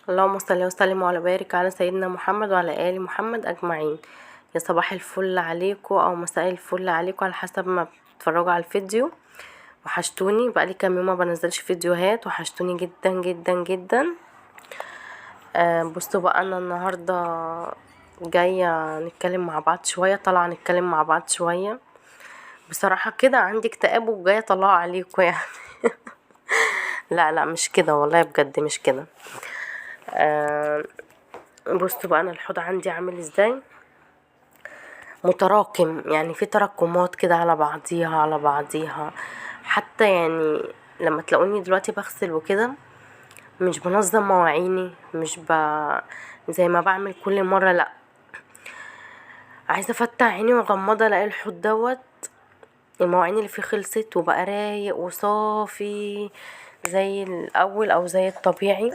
اللهم صل وسلم وعلى بارك على سيدنا محمد وعلى آل محمد أجمعين. يا صباح الفل عليكم أو مساء الفل عليكم على حسب ما بتتفرجوا على الفيديو. وحشتوني، بقالي كام يوم ما بنزلش فيديوهات، وحشتوني جدا جدا جدا. بصوا بقى، أنا النهاردة جاية نتكلم مع بعض شوية، طالعة نتكلم مع بعض شوية. بصراحة كده عندي اكتئاب وجاية طلعه عليكم يعني. لا لا، مش كده والله، بجد مش كده. بصوا بقى، انا الحوض عندي عامل ازاي، متراكم، يعني في تراكمات كده على بعضيها على بعضيها. حتى يعني لما تلاقوني دلوقتي بغسل وكده، مش بنظم مواعيني، مش زي ما بعمل كل مرة، لا. عايزة افتح عيني واغمضها الاقي الحوض دوت المواعين اللي فيه خلصت وبقى رايق وصافي زي الاول او زي الطبيعي.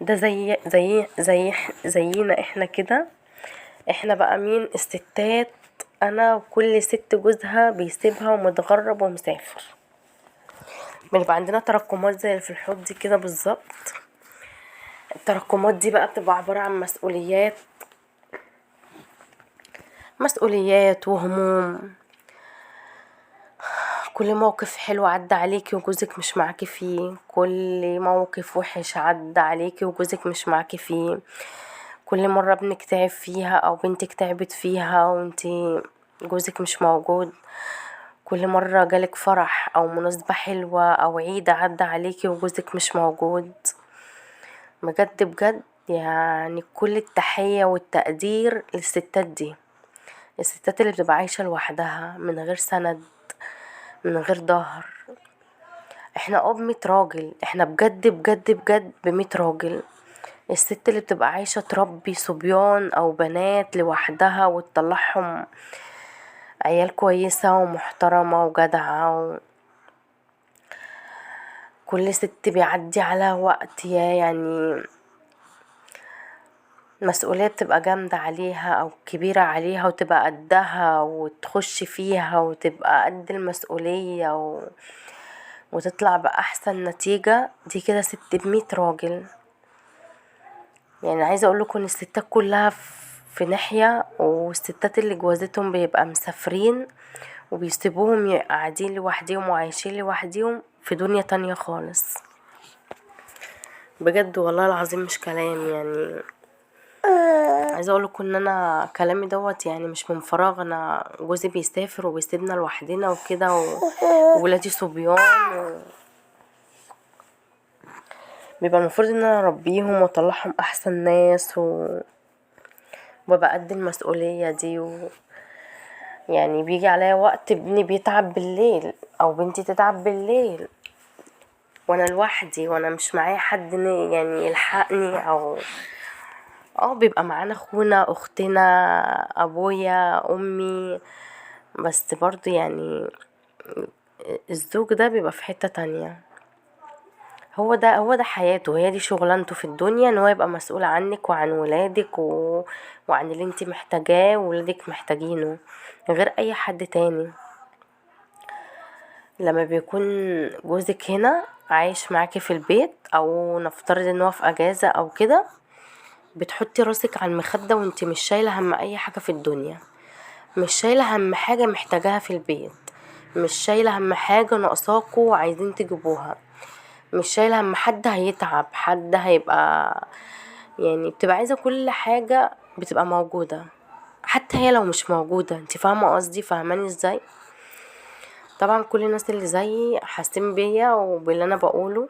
ده زينا احنا كده. احنا بقى مين؟ الستات. انا وكل ست جوزها بيسيبها ومتغرب ومسافر، بنبقى عندنا تراكمات زي اللي في الحوض دي كده بالظبط. التراكمات دي بقى بتبقى عبارة عن مسؤوليات وهموم. كل موقف حلو عدى عليكي وجوزك مش معاكي فيه، كل موقف وحش عدى عليكي وجوزك مش معاكي فيه، كل مرة ابنك تعب فيها او بنتك تعبت فيها وانتي جوزك مش موجود، كل مرة جالك فرح او مناسبة حلوة او عيد عدى عليكي وجوزك مش موجود. بجد بجد، يعني كل التحية والتقدير للستات دي، الستات اللي بتبقى عايشة لوحدها من غير سند، من غير ظهر. احنا ب100 راجل، احنا بجد بجد بجد ب100 راجل. الست اللي بتبقى عايشة تربي صبيان او بنات لوحدها وتطلعهم عيال كويسة ومحترمة وجدعة. كل ست بيعدي على وقت يعني مسؤولية بتبقى جامدة عليها او كبيرة عليها وتبقى قدها وتخش فيها وتبقى قد المسؤولية وتطلع بأحسن نتيجة. دي كده ست ب100 راجل. يعني عايزة اقولكم ان الستات كلها في ناحية، والستات اللي جوازتهم بيبقى مسافرين وبيسيبوهم قاعدين لوحديهم وعايشين لوحديهم في دنيا تانية خالص. بجد والله العظيم مش كلام يعني. عايزه اقولكم ان انا كلامي دوت يعني مش من فراغ. انا جوزي بيسافر وبيسيبنا لوحدنا وكده وولادي صبيان بيبقى المفروض ان انا اربيهم واطلعهم احسن ناس وببقى قد المسؤوليه دي يعني بيجي عليا وقت ابني بيتعب بالليل او بنتي تتعب بالليل وانا لوحدي وانا مش معايا حد يعني يلحقني، او بيبقى معانا اخونا اختنا ابويا امي، بس برضو يعني الزوج ده بيبقى في حتة تانية. هو ده حياته، هي دي شغلانته في الدنيا، ان هو يبقى مسؤول عنك وعن ولادك وعن اللي انت محتاجاه وولادك محتاجينه، غير اي حد تاني. لما بيكون جوزك هنا عايش معاكي في البيت، او نفترض ان هو في اجازة او كده، بتحطي راسك على المخدة وانت مش شايلة هم اي حاجة في الدنيا، مش شايلة هم حاجة محتاجاها في البيت، مش شايلة هم حاجة ناقصاكوا وعايزين تجيبوها، مش شايلة هم حد هيتعب، حد هيبقى يعني بتبقى عايزة كل حاجة بتبقى موجودة، حتى هي لو مش موجودة. انت فاهمة قصدي؟ فاهماني ازاي؟ طبعا كل الناس اللي زيي حاسين بيا وباللي انا بقوله.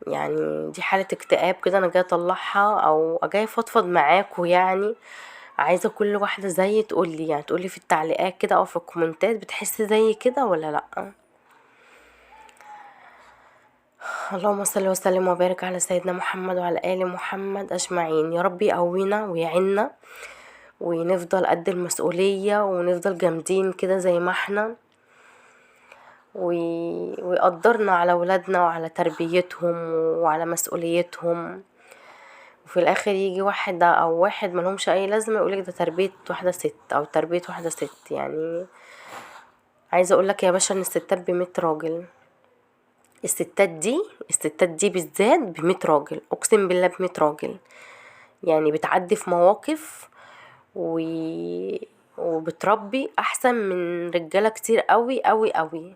يعني دي حالة اكتئاب كده انا جاية اطلعها او جاية افضفض معاكوا يعني. عايزة كل واحدة زيي تقولي، يعني تقولي في التعليقات كده او في الكومنتات، بتحسي زي كده ولا لأ؟ اللهم صل وسلم وبارك على سيدنا محمد وعلى آل محمد أجمعين. يا رب يقوينا ويعيننا ونفضل قد المسؤولية ونفضل جامدين كده زي ما احنا، ويقدرنا على ولادنا وعلى تربيتهم وعلى مسؤوليتهم. وفي الاخر يجي واحدة او واحد ملهمش اي لازمة يقولك ده تربية واحدة ست او تربية واحدة ست. يعني عايزة اقولك يا باشا ان الستات ب100 راجل. الستات دي بالذات ب100 راجل، اقسم بالله ب100 راجل. يعني بتعدي في مواقف و... وبتربي احسن من رجاله كتير قوي قوي قوي.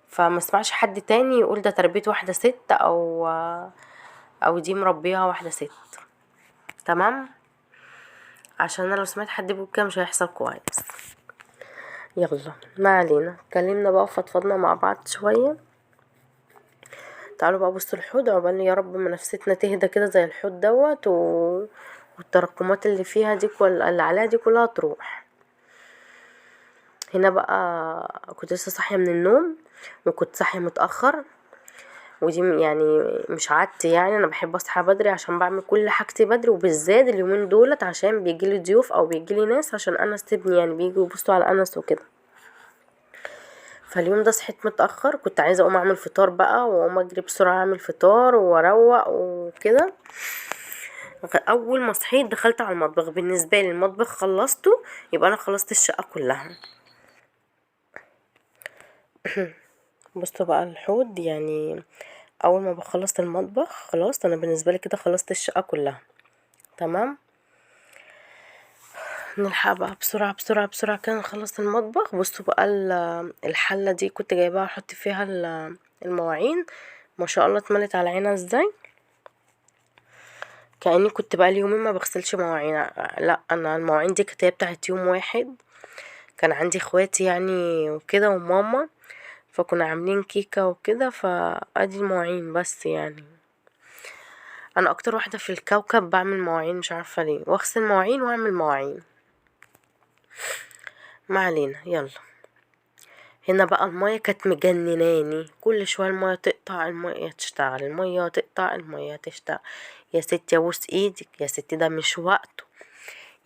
فما اسمعش حد تاني يقول ده تربية واحدة ست او دي مربيها واحدة ست. تمام، عشان انا لو سمعت حد بيقول كده مش هيحصل كويس. يلا ما علينا، اتكلمنا بقى وفضفضنا مع بعض شوية. تعالوا بقى بصوا الحوض، عقبال يا رب ما نفسيتنا تهدى كده زي الحوض دوت والتراكمات اللي فيها دي اللي عليها دي كلها تروح. هنا بقى كنت لسه صاحية من النوم، وكنت صاحية متأخر، ودي يعني مش عادتي. يعني انا بحب اصحى بدري عشان بعمل كل حاجتي بدري، وبالذات اليومين دولت عشان بيجيلي ضيوف او بيجيلي ناس عشان انس ابني، يعني بيجوا يبصوا على انس وكده. فاليوم ده صحيت متأخر، كنت عايزة اقوم اعمل فطار بقى، واقوم اجري بسرعة اعمل فطار واروق وكده. اول ما صحيت دخلت على المطبخ، بالنسبة لي المطبخ خلصته يبقى انا خلصت الشقة كلها. بصوا بقى الحوض، يعني اول ما بخلص المطبخ خلاص انا بالنسبة لي كده خلصت الشقة كلها. تمام، نلحق بقى بسرعة بسرعة بسرعة كده نخلص المطبخ. بصوا بقى الحلة دي كنت جايباها احط فيها المواعين، ما شاء الله اتملت على عينها ازاي. كأني كنت بقى اليومين ما بغسلش مواعين. لا، انا المواعين دي كانت هي بتاعت يوم واحد. كان عندي اخواتي يعني وكده وماما، فكنا عاملين كيكة وكده، فادي المواعين بس. يعني انا اكتر واحدة في الكوكب بعمل مواعين، مش عارفة ليه، واغسل مواعين واعمل مواعين. ما علينا، يلا. هنا بقى المية كانت مجنناني، كل شوية المية تقطع المية تشتغل، المية تقطع المية تشتغل. يا ستي ابوس ايدك يا ستي، ده مش وقته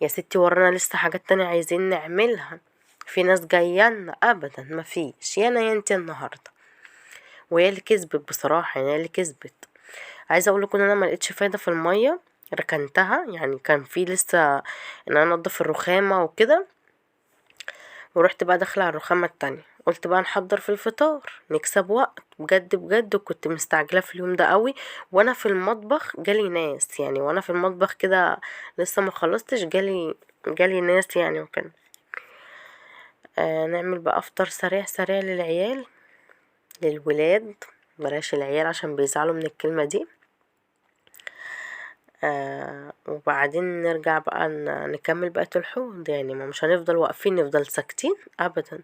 يا ستي، ورانا لسه حاجات تانية عايزين نعملها، في ناس جايانا. ابدا مفيش، يا انا يا انت النهارده. وهي اللي كسبت بصراحة، يعني هي اللي كسبت. عايزه اقول لكم ان انا ما لقيتش فايده في الميه، ركنتها. يعني كان في لسه ان انا انضف الرخامه وكده، ورحت بقى داخله على الرخامه التانية. قلت بقى نحضر في الفطار نكسب وقت، بجد بجد كنت مستعجله في اليوم ده قوي. وانا في المطبخ جالي ناس، يعني وانا في المطبخ كده لسه ما خلصتش جالي ناس يعني وكده. نعمل بقى افطار سريع سريع للعيال، للولاد، بلاش العيال عشان بيزعلوا من الكلمه دي. وبعدين نرجع بقى نكمل بقية الحوض. يعني ما مش هنفضل واقفين نفضل ساكتين ابدا،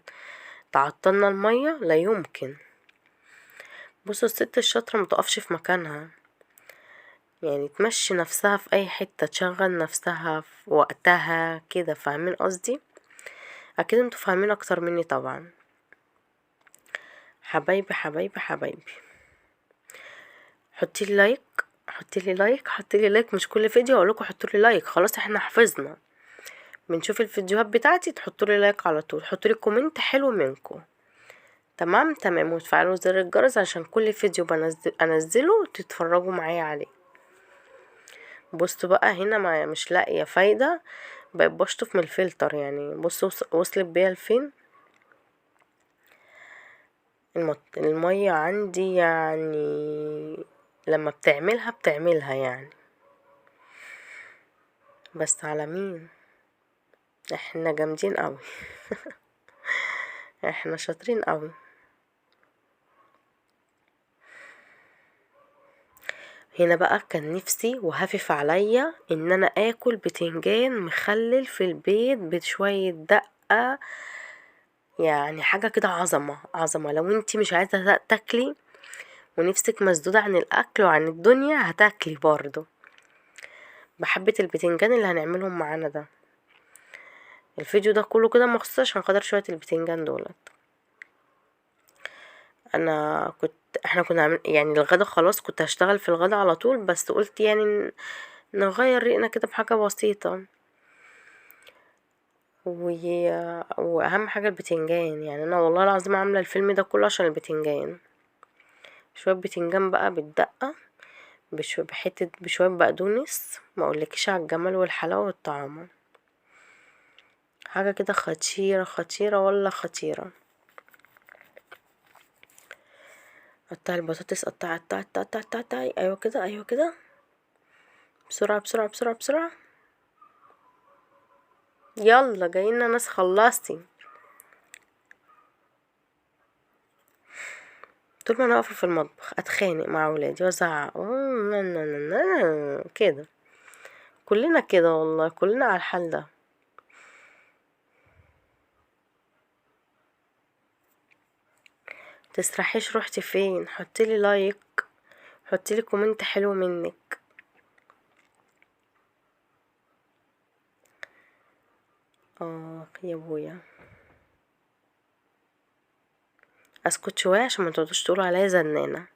تعطلنا المية لا يمكن. بصوا الست الشاطرة متقفش في مكانها، يعني تمشي نفسها في اي حتة، تشغل نفسها في وقتها كده. فاهمين قصدي؟ اكيد انتوا فاهمين اكتر مني طبعا. حبايبي حبايبي حبايبي، حطيلي لايك حطيلي لايك حطيلي لايك. مش كل فيديو اقولكوا حطولي لايك، خلاص احنا حفظنا. بنشوف الفيديوهات بتاعتي تحطولي لايك على طول، حطولي كومنت حلو منكم. تمام تمام، وتفعلوا زر الجرس عشان كل فيديو انزله تتفرجوا معايا عليه. بصوا بقى هنا ما مش لاقيه فايده، بقيت بشطف من الفلتر. يعني بصوا وصلت بيها لفين. الميه عندي يعني لما بتعملها يعني. بس على مين؟ احنا جامدين قوي. احنا شاطرين قوي. هنا بقى كان نفسي وهفف عليا ان انا اكل بتنجان مخلل في البيت بشوية دقة. يعني حاجة كده عظمة عظمة. لو انتي مش عايزة تاكلي ونفسك مسدودة عن الاكل وعن الدنيا هتاكلي برضو بحبة البتنجان اللي هنعملهم معانا ده. الفيديو ده كله كده مخصوص عشان خاطر شوية البتنجان دولت. احنا كنا يعني الغدا خلاص، كنت هشتغل في الغدا على طول، بس قلت يعني نغير ريقنا كده بحاجة بسيطة. واهم حاجة البتنجان. يعني انا والله العظيم عاملة الفيلم ده كله عشان البتنجان. شوية بتنجان بقى بالدقة، بشوية بقدونس، ما اقولكيش على الجمال والحلاوة والطعام. حاجة كده خطيرة خطيرة ولا خطيرة. قطعي البطاطس، قطعي قطعي قطعي قطعي قطعي. ايوه كده، ايوه كده، بسرعة بسرعة بسرعة بسرعة. يلا جايين ناس، خلصتي. طول ما انا واقفة في المطبخ اتخانق مع ولادي وازعق كده. كلنا كده والله، كلنا على الحال ده. تسرحيش روحتي فين؟ حطيلي لايك، حطيلي كومنت حلو منك. يا ابويا، اسكت شويه عشان ما تقعدوش تقولوا عليا زنانه،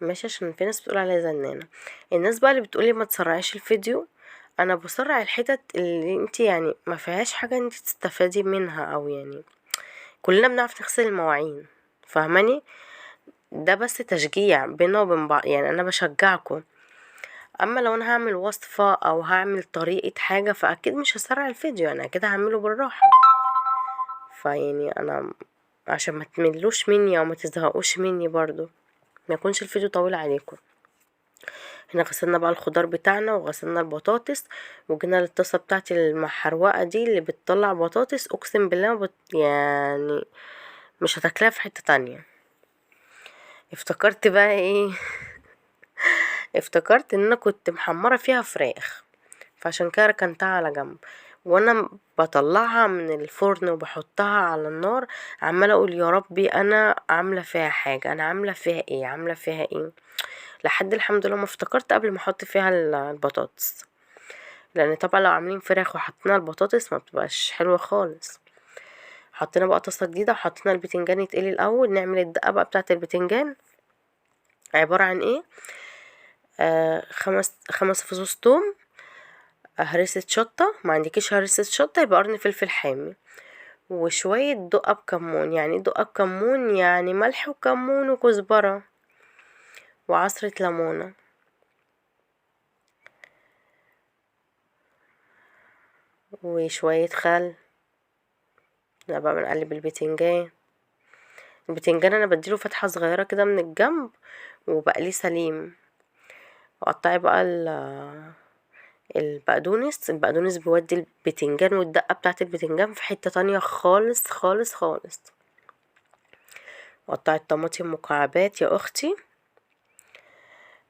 ماشي؟ عشان في ناس بتقول عليا زنانه. الناس بقى اللي بتقولي ما تسرعيش الفيديو، انا بسرع الحتت اللي انت يعني ما فيهاش حاجه انت تستفادي منها، او يعني كلنا بنعرف نغسل المواعين، فاهماني؟ ده بس تشجيع بينا وبين بعض، يعني انا بشجعكم. اما لو انا هعمل وصفه او هعمل طريقه حاجه فاكيد مش هسرع الفيديو، انا كده هعمله بالراحه. فيعني انا عشان ما تملوش مني او ما تزهقوش مني برضو، ما يكونش الفيديو طويل عليكم. هنا غسلنا بقى الخضار بتاعنا وغسلنا البطاطس، وجينا للطاسه بتاعتي المحروقه دي اللي بتطلع بطاطس، اقسم بالله يعني مش هتاكلها في حته تانية. افتكرت بقى ايه؟ افتكرت ان انا كنت محمره فيها فراخ، فعشان كده ركنتها على جنب. وانا بطلعها من الفرن وبحطها على النار، عماله اقول يا ربي انا عامله فيها حاجه، انا عامله فيها ايه، عامله فيها ايه، لحد الحمد لله ما افتكرت قبل ما احط فيها البطاطس. لان طبعا لو عاملين فراخ وحطينا البطاطس ما بتبقاش حلوه خالص. حطينا بقى طاسه جديده وحطينا البتنجان يتقلي الاول. نعمل الدقه بقى بتاعه البتنجان، عباره عن ايه؟ خمس فصوص توم، هرسة شطة، ما عندكيش هرسة شطة يبقى قرن فلفل حامي، وشوية دقة بكمون. يعني دقة بكمون يعني ملح وكمون وكزبرة، وعصرة ليمونة، وشوية خل. لا بقى بنقلب البتنجان. البتنجان انا بديله فتحة صغيرة كده من الجنب وبقليه سليم. وقطعي بقى البقدونس بيودي البتنجان والدقة بتاعت البتنجان في حتة تانية خالص خالص خالص. وقطعي الطماطم مكعبات يا اختي،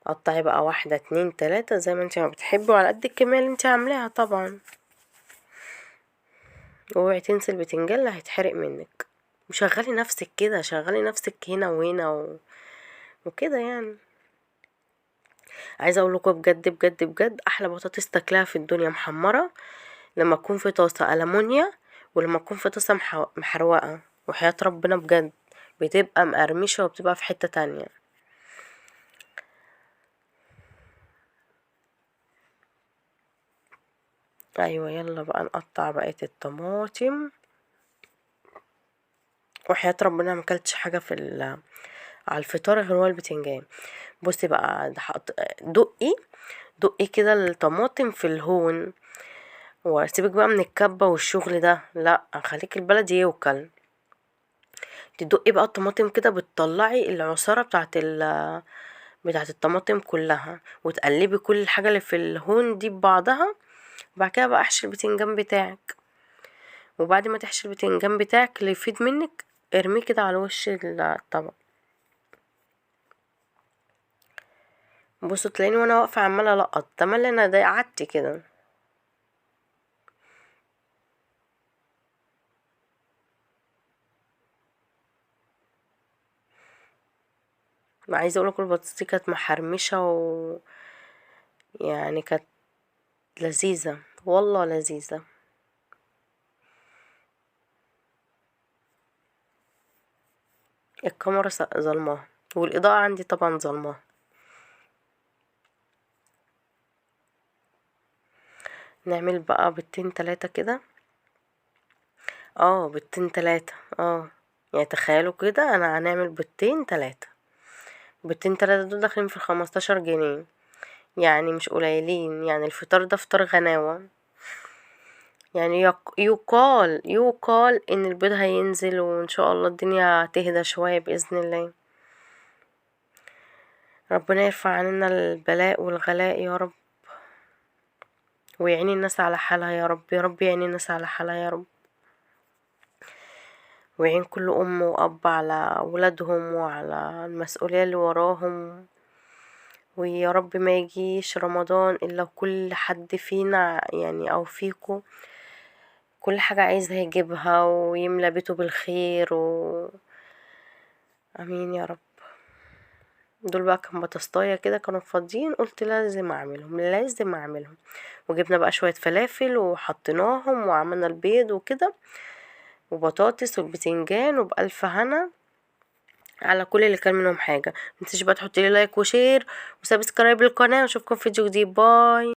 قطعي بقى واحدة اتنين تلاتة زي ما انت ما بتحبي وعلى قد الكمية اللي انت عاملاها طبعا. اوعي تنسي البتنجان اللي هيتحرق منك. وشغلي نفسك كده، شغلي نفسك هنا وهنا وكده يعني. عايزه اقول لكم بجد بجد بجد، احلى بطاطس تاكلها في الدنيا محمره لما تكون في طاسه ألمونيا، ولما تكون في طاسه محروقه، وحياة ربنا بجد بتبقى مقرمشه وبتبقى في حته تانية. ايوه يلا بقى نقطع بقية الطماطم. وحياة ربنا ما اكلتش حاجه على الفطار غير هو البتنجان. بصي بقى دقي كده الطماطم في الهون، وسيبك بقى من الكبة والشغل ده، لا خليك البلدي يوكل. تدقي بقى الطماطم كده، بتطلعي العصارة بتاعت الطماطم كلها، وتقلبي كل الحاجة اللي في الهون دي ببعضها. وبعد كده بقى احشي البتنجان بتاعك. وبعد ما تحشي البتنجان بتاعك اللي يفيد منك، ارميه كده على وش الطبق. بصوا تلاقيني وانا واقفة عمالة القط، تملي انا ده قعدت كده. عايزة اقولك البطاطس دي كانت محرمشة يعني كانت لذيذة، والله لذيذة. الكاميرا ظلماها، والإضاءة عندي طبعا ظلماها. نعمل بقى بيضتين تلاتة كده. بيضتين تلاتة. يعني تخيلوا كده، انا هنعمل بيضتين تلاتة. بيضتين تلاتة دول داخلين في 15 جنيه، يعني مش قليلين. يعني الفطار ده فطار غناوة. يعني يقال ان البيض هينزل، وان شاء الله الدنيا تهدى شوية بإذن الله. ربنا يرفع عننا البلاء والغلاء يا رب، ويعين الناس على حالها يا رب، يا رب يعين الناس على حالها يا رب، ويعين كل أم وأب على ولادهم وعلى المسؤولية اللي وراهم. ويا رب ما يجيش رمضان إلا كل حد فينا يعني أو فيكو كل حاجة عايزها يجيبها ويملى بيته بالخير امين يا رب. دول بقى كان بطسطاية كده كانوا فاضيين، قلت لازم اعملهم لازم اعملهم، وجبنا بقى شوية فلافل وحطيناهم وعملنا البيض وكده وبطاطس والبتنجان وبألف هنا على كل اللي كان منهم حاجة. متنسيش بقى تحطيلي لايك وشير وسبسكرايب للقناة، واشوفكم في فيديو جديد. باي.